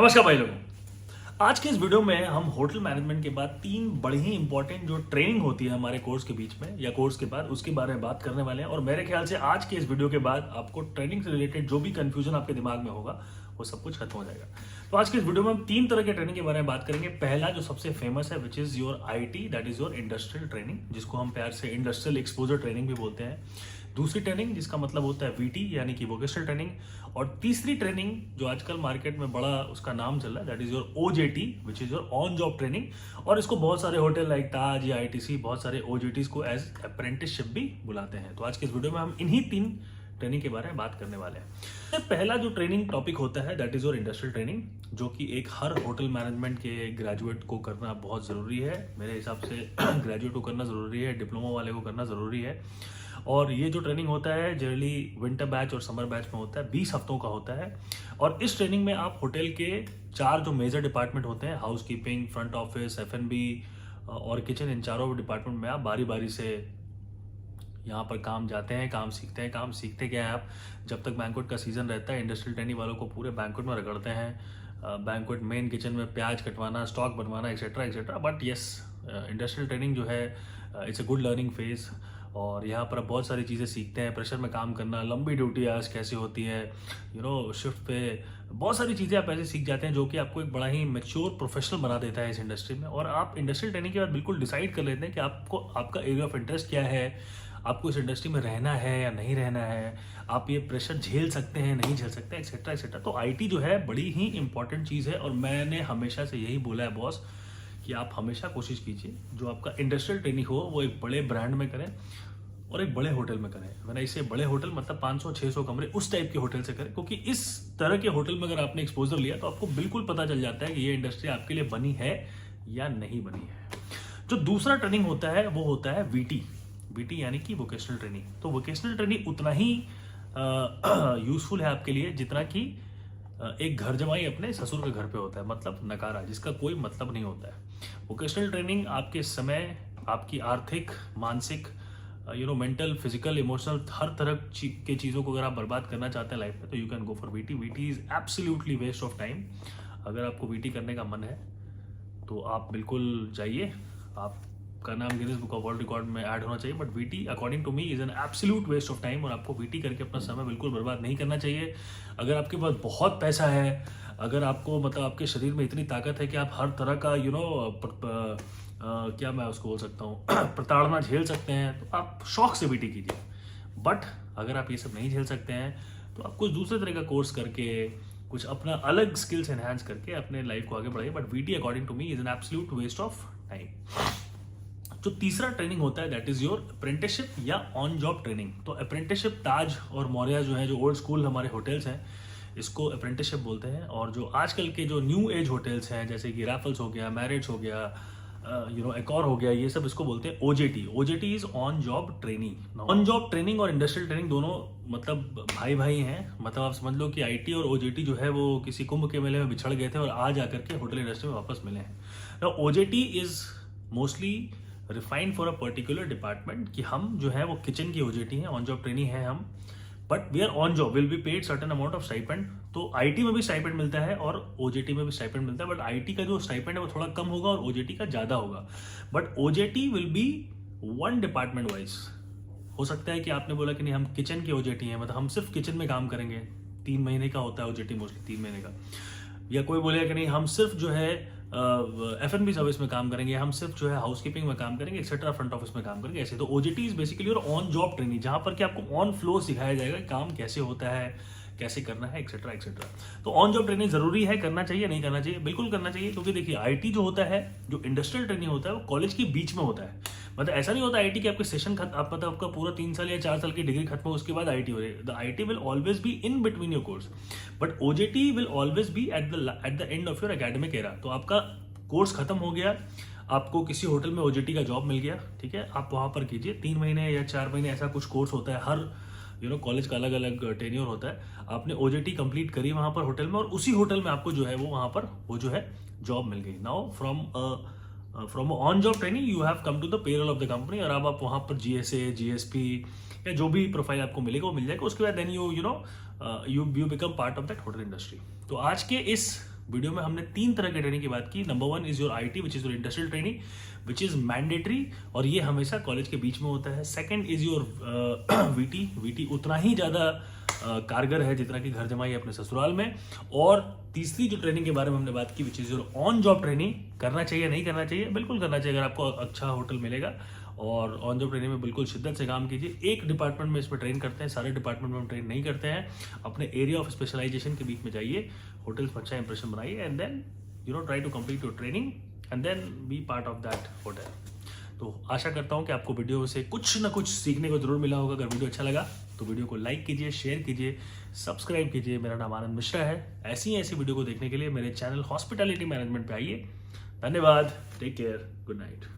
नमस्कार भाई लोगों। आज के इस वीडियो में हम होटल मैनेजमेंट के बाद तीन बड़ी ही इंपॉर्टेंट जो ट्रेनिंग होती है हमारे कोर्स के बीच में या कोर्स के बाद उसके बारे में बात करने वाले हैं। और मेरे ख्याल से आज के इस वीडियो के बाद आपको ट्रेनिंग से रिलेटेड जो भी कंफ्यूजन आपके दिमाग में होगा वो सब कुछ खत्म हो जाएगा। तो आज के इस वीडियो में हम तीन तरह के ट्रेनिंग के बारे में बात करेंगे। पहला जो सबसे फेमस है which is your IT, that is your industrial training, जिसको हम प्यार से इंडस्ट्रियल एक्सपोजर ट्रेनिंग भी बोलते हैं। दूसरी ट्रेनिंग जिसका मतलब होता है वीटी यानी कि वोकेशनल ट्रेनिंग। और तीसरी ट्रेनिंग जो आजकल मार्केट में बड़ा उसका नाम चल रहा है, that is your OJT which is your on job training. और इसको बहुत सारे होटल लाइक ताज या आईटीसी बहुत सारे ओजेटीज को एज अप्रेंटिसशिप भी बुलाते हैं। तो आज के इस वीडियो में हम इन्हीं तीन ट्रेनिंग के बारे में बात करने वाले हैं। तो पहला जो ट्रेनिंग टॉपिक होता है that is your industrial training, जो कि एक हर होटल मैनेजमेंट के ग्रेजुएट को करना बहुत ज़रूरी है। मेरे हिसाब से ग्रेजुएट को करना ज़रूरी है, डिप्लोमा वाले को करना ज़रूरी है। और ये जो ट्रेनिंग होता है जनरली विंटर बैच और समर बैच में होता है, 20 हफ्तों का होता है। और इस ट्रेनिंग में आप होटल के 4 जो मेजर डिपार्टमेंट होते हैं, हाउस कीपिंग, फ्रंट ऑफिस, एफ&बी और किचन, इन चारों डिपार्टमेंट में आप बारी बारी से यहाँ पर काम जाते हैं, काम सीखते हैं। काम सीखते क्या है आप, जब तक बैंक्वेट का सीजन रहता है इंडस्ट्रियल ट्रेनिंग वालों को पूरे बैंक्वेट में रगड़ते हैं। बैंक्वेट मेन किचन में प्याज कटवाना, स्टॉक बनवाना, etcetera etcetera. But yes, industrial training जो है it's a good learning phase. और यहाँ पर आप बहुत सारी चीज़ें सीखते हैं, प्रेशर में काम करना, लंबी ड्यूटी आज कैसे होती है, शिफ्ट पे बहुत सारी चीज़ें आप ऐसे सीख जाते हैं जो कि आपको एक बड़ा ही मैच्योर प्रोफेशनल बना देता है इस इंडस्ट्री में। और आप इंडस्ट्रियल ट्रेनिंग के बाद बिल्कुल डिसाइड कर लेते हैं कि आपको आपका एरिया ऑफ इंटरेस्ट क्या है, आपको इस इंडस्ट्री में रहना है या नहीं रहना है, आप ये प्रेशर झेल सकते हैं नहीं झेल सकते, एक्सेट्रा एक्सेट्रा। तो आईटी जो है बड़ी ही इंपॉर्टेंट चीज़ है। और मैंने हमेशा से यही बोला है बॉस कि आप हमेशा कोशिश कीजिए जो आपका इंडस्ट्रियल ट्रेनिंग हो वो एक बड़े ब्रांड में करें और एक बड़े होटल में करें। मैंने इसे बड़े होटल मतलब 500-600 कमरे उस टाइप के होटल से करें, क्योंकि इस तरह के होटल में अगर आपने एक्सपोजर लिया तो आपको बिल्कुल पता चल जाता है कि ये इंडस्ट्री आपके लिए बनी है या नहीं बनी है। जो दूसरा ट्रेनिंग होता है वो होता है वीटी। वीटी यानी कि वोकेशनल ट्रेनिंग। तो वोकेशनल ट्रेनिंग उतना ही यूजफुल है आपके लिए जितना कि एक घर जमाई अपने ससुर के घर पे होता है, मतलब नकारा जिसका कोई मतलब नहीं होता है। वोकेशनल ट्रेनिंग आपके समय, आपकी आर्थिक, मानसिक, मेंटल, फिजिकल, इमोशनल हर तरह के चीज़ों को अगर आप बर्बाद करना चाहते हैं लाइफ में तो you can go for VT. VT is absolutely waste of time. अगर आपको वीटी करने का मन है तो आप बिल्कुल जाइए, आपका नाम Guinness book of world record में ऐड होना चाहिए। But VT according to me is an absolute waste of time और आपको वीटी करके अपना समय बिल्कुल बर्बाद नहीं करना चाहिए। अगर आपके पास बहुत पैसा है, अगर आपको मतलब आपके शरीर में इतनी ताकत है कि आप हर तरह का क्या मैं उसको बोल सकता हूँ प्रताड़ना झेल सकते हैं, तो आप शौक से वीटी कीजिए। बट अगर आप ये सब नहीं झेल सकते हैं तो आप कुछ दूसरे तरह का कोर्स करके, कुछ अपना अलग स्किल्स एनहांस करके अपने लाइफ को आगे बढ़ाइए। But VT according to me is an absolute waste of time. जो तीसरा ट्रेनिंग होता है दैट इज योर अप्रेंटिसशिप या ऑन जॉब ट्रेनिंग। तो अप्रेंटिसशिप, ताज और मौर्या जो है, जो ओल्ड स्कूल हमारे होटल्स हैं, इसको अप्रेंटिसशिप बोलते हैं। और जो आजकल के जो न्यू एज होटल्स हैं जैसे कि रैफल्स हो गया, मैरिट्स हो गया, एकॉर हो गया, ये सब इसको बोलते हैं OJT. OJT is on job training. On job training और इंडस्ट्रियल ट्रेनिंग दोनों मतलब भाई भाई हैं। मतलब आप समझ लो कि आईटी और ओजेटी जो है वो किसी कुंभ के मेले में बिछड़ गए थे और आज आकर के होटल इंडस्ट्री में वापस मिले हैं। OJT is mostly refined for a particular department, कि हम जो है वो किचन की ओजेटी हैं, ऑन जॉब ट्रेनिंग है हम, but we are on job, will be paid certain amount of stipend. तो आईटी में भी स्टाइपेंड मिलता है और ओजेटी में भी स्टाइपेंड मिलता है, बट आईटी का जो स्टाइपेंड है वो थोड़ा कम होगा और ओजेटी का ज्यादा होगा। But OJT will be one department wise. हो सकता है कि आपने बोला कि नहीं हम किचन के ओजेटी हैं, मतलब हम सिर्फ किचन में काम करेंगे, 3 महीने का होता है ओजेटी, मोस्टली 3 महीने का। या कोई बोलेगा कि नहीं हम सिर्फ जो है एफ&बी सर्विस में काम करेंगे, हम सिर्फ जो है हाउस कीपिंग में काम करेंगे, एक्सेट्रा, फ्रंट ऑफिस में काम करेंगे, ऐसे। तो ओजेटी इज बेसिकली और ऑन जॉब ट्रेनिंग, जहां पर कि आपको ऑन फ्लो सिखाया जाएगा काम कैसे होता है, कैसे करना है, एक्सेट्रा एक्सेट्रा। तो ऑन जॉब ट्रेनिंग जरूरी है, करना चाहिए नहीं करना चाहिए? बिल्कुल करना चाहिए, क्योंकि देखिए आईटी जो होता है, जो इंडस्ट्रियल ट्रेनिंग होता है वो कॉलेज के बीच में होता है। मतलब ऐसा नहीं होता आईटी कि आपके सेशन आप मतलब आपका पूरा 3 साल या 4 साल की डिग्री खत्म हो उसके बाद आईटी हो रही है। The IT will always be in between your course, but OJT will always be at the end of your academic era. तो आपका कोर्स खत्म हो गया, आपको किसी होटल में ओजेटी का जॉब मिल गया, ठीक है, आप वहां पर कीजिए। 3 महीने या 4 महीने ऐसा कुछ कोर्स होता है, हर कॉलेज का अलग अलग टेन्योर होता है। आपने ओजेटी कंप्लीट करी वहां पर होटल में और उसी होटल में आपको जो है वो वहां पर वो जो है जॉब मिल गई। Now from on job training you have come to the payroll of the company, और अब आप वहां पर जीएसए, जीएसपी या जो भी प्रोफाइल आपको मिलेगा वो मिल जाएगा। उसके बाद then you become part of that hotel industry. तो आज के इस वीडियो में हमने 3 तरह की ट्रेनिंग की बात की। Number 1 is your IT which is your industrial training which is mandatory और ये हमेशा कॉलेज के बीच में होता है। सेकंड इज योर वीटी उतना ही ज़्यादा कारगर है जितना कि घर जमाई अपने ससुराल में। और तीसरी जो ट्रेनिंग के बारे में हमने बात की which is your on job training, करना चाहिए नहीं करना चाहिए, बिल्कुल करना चाहिए अगर आपको अच्छा होटल मिलेगा। और ऑन जॉब ट्रेनिंग में बिल्कुल शिद्दत से काम कीजिए। एक डिपार्टमेंट में इसमें ट्रेन करते हैं, सारे डिपार्टमेंट में हम ट्रेन नहीं करते हैं। अपने एरिया ऑफ स्पेशलाइजेशन के बीच में जाइए, होटल्स में अच्छा इंप्रेशन बनाइए and then try to complete your training and then be part of that hotel. तो आशा करता हूँ कि आपको वीडियो से कुछ ना कुछ सीखने को जरूर मिला होगा। अगर वीडियो अच्छा लगा तो वीडियो को लाइक कीजिए, शेयर कीजिए, सब्सक्राइब कीजिए। मेरा नाम आनंद मिश्रा है। ऐसी वीडियो को देखने के लिए मेरे चैनल हॉस्पिटैलिटी मैनेजमेंट पे आइए। धन्यवाद, टेक केयर, गुड नाइट।